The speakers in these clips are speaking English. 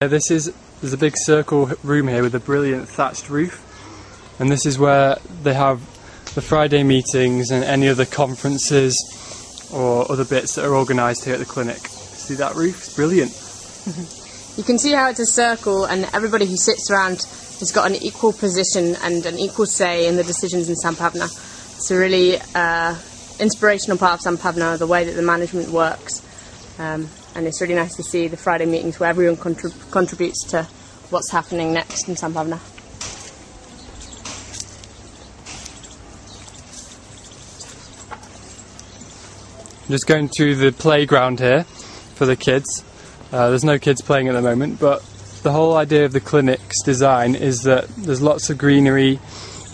There's a big circle room here with a brilliant thatched roof, and this is where they have the Friday meetings and any other conferences or other bits that are organised here at the clinic. See that roof? It's brilliant. You can see how it's a circle, and everybody who sits around has got an equal position and an equal say in the decisions in Sambhavna. It's a really inspirational part of Sambhavna, the way that the management works. And it's really nice to see the Friday meetings where everyone contributes to what's happening next in Sambhavna. Just going to the playground here for the kids. There's no kids playing at the moment, but the whole idea of the clinic's design is that there's lots of greenery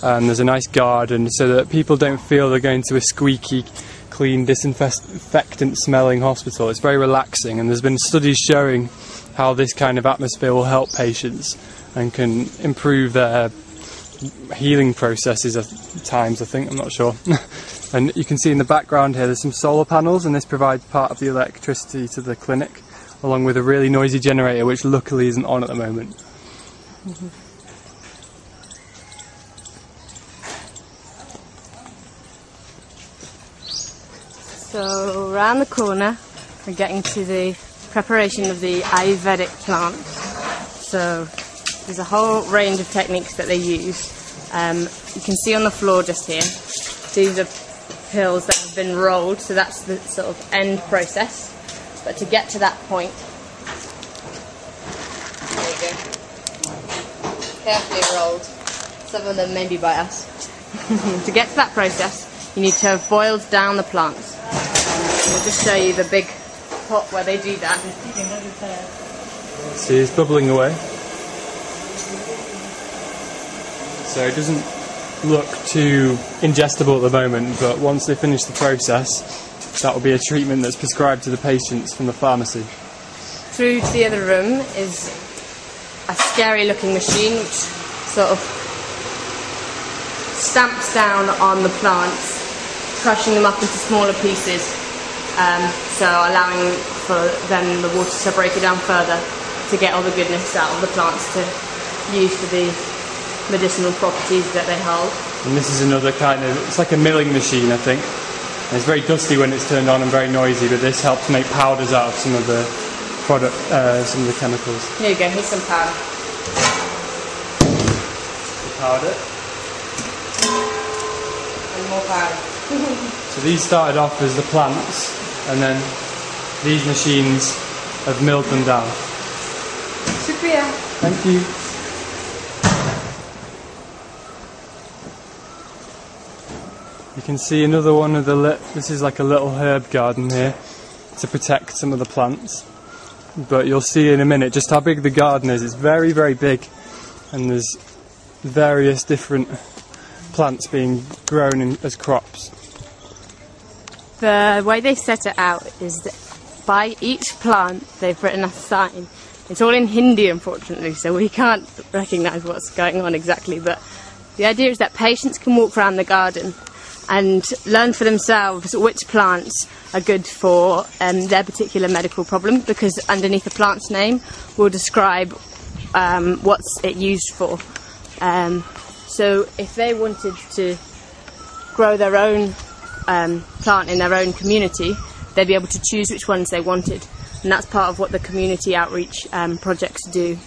and there's a nice garden so that people don't feel they're going to a squeaky, clean, disinfectant smelling hospital. It's very relaxing, and there's been studies showing how this kind of atmosphere will help patients and can improve their healing processes at times, I think, I'm not sure. And you can see in the background here there's some solar panels, and this provides part of the electricity to the clinic, along with a really noisy generator which luckily isn't on at the moment. So around the corner we're getting to the preparation of the Ayurvedic plant. So there's a whole range of techniques that they use. You can see on the floor just here, these are pills that have been rolled, so that's the sort of end process. But to get to that point, there you go, carefully rolled, some of them maybe by us. To get to that process, you need to have boiled down the plants. We'll just show you the big pot where they do that. See, it's bubbling away. So it doesn't look too ingestible at the moment, but once they finish the process, that will be a treatment that's prescribed to the patients from the pharmacy. Through to the other room is a scary looking machine which sort of stamps down on the plants, crushing them up into smaller pieces, so allowing for then the water to break it down further to get all the goodness out of the plants to use for the medicinal properties that they hold. And this is another kind of, it's like a milling machine, I think. And it's very dusty when it's turned on and very noisy, but this helps make powders out of some of the product, some of the chemicals. Here you go, here's some powder. The powder. And more powder. So these started off as the plants, and then these machines have milled them down. Shukriya. Thank you. You can see another one of the this is like a little herb garden here to protect some of the plants. But you'll see in a minute just how big the garden is. It's very, very big, and there's various different plants being grown as crops. The way they set it out is that by each plant they've written a sign. It's all in Hindi, unfortunately, so we can't recognise what's going on exactly, but the idea is that patients can walk around the garden and learn for themselves which plants are good for their particular medical problem, because underneath the plant's name will describe what's it used for. So if they wanted to grow their own plant in their own community, they'd be able to choose which ones they wanted, and that's part of what the community outreach projects do.